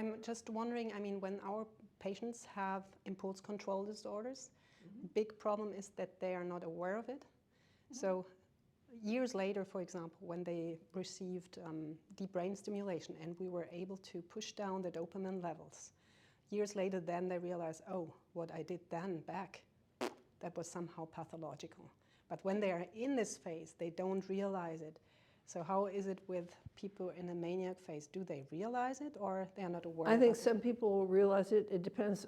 I'm just wondering, I mean, when our patients have impulse control disorders, big problem is that they are not aware of it. So years later, for example, when they received deep brain stimulation and we were able to push down the dopamine levels, years later then they realize, oh, what I did then back, that was somehow pathological. But when they are in this phase, they don't realize it. So how is it with people in a maniac phase? Do they realize it or they're not aware of it? I think some people will realize it. It depends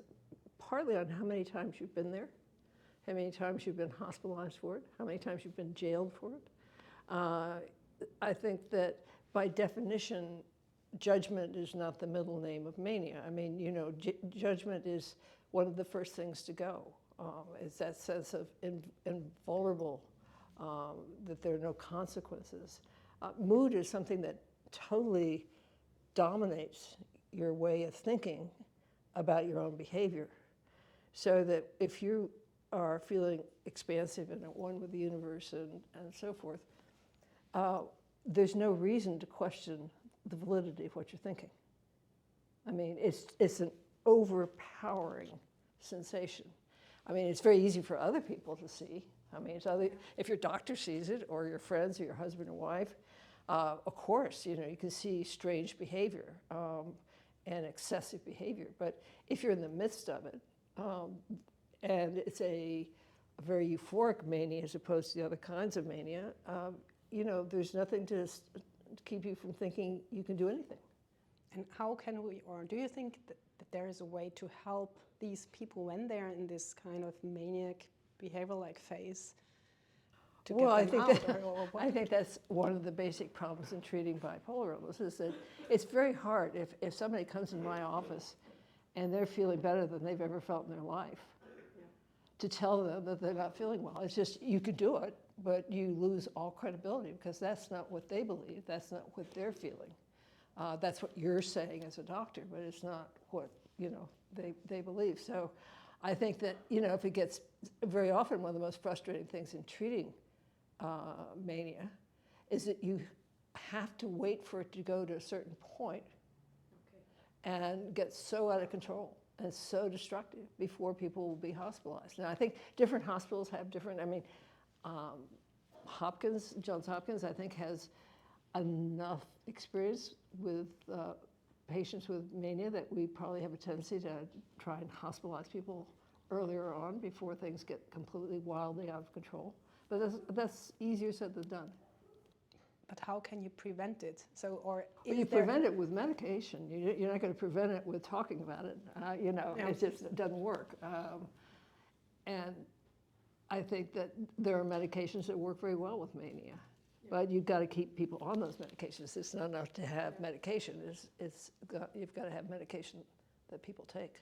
partly on how many times you've been there, how many times you've been hospitalized for it, how many times you've been jailed for it. I think that by definition, judgment is not the middle name of mania. I mean, you know, judgment is one of the first things to go. It's that sense of invulnerable, that there are no consequences. Mood is something that totally dominates your way of thinking about your own behavior. So that if you are feeling expansive and at one with the universe and so forth, there's no reason to question the validity of what you're thinking. I mean, it's an overpowering sensation. I mean, it's very easy for other people to see. I mean, if your doctor sees it, or your friends, or your husband or wife, of course, you know, you can see strange behavior and excessive behavior. But if you're in the midst of it, and it's a very euphoric mania as opposed to the other kinds of mania, you know, there's nothing to keep you from thinking you can do anything. And how can we, or do you think that there is a way to help these people when they're in this kind of maniac behavior-like phase to get them out? I think that's one of the basic problems in treating bipolar illness is that it's very hard if somebody comes in my office and they're feeling better than they've ever felt in their life, to tell them that they're not feeling well. It's just, you could do it, but you lose all credibility because that's not what they believe, that's not what they're feeling. That's what you're saying as a doctor, but it's not what, you know, they believe. So I think that, you know, if it gets, very often one of the most frustrating things in treating mania is that you have to wait for it to go to a certain point and get so out of control and so destructive before people will be hospitalized. Now, I think different hospitals have different, I mean, Johns Hopkins, I think, has enough experience with patients with mania that we probably have a tendency to try and hospitalize people earlier on before things get completely wildly out of control. But that's easier said than done. But how can you prevent it? So, or you prevent it with medication. You're not going to prevent it with talking about it. You know, it just doesn't work. And I think that there are medications that work very well with mania. But you've got to keep people on those medications. It's not enough to have medication. You've got to have medication that people take.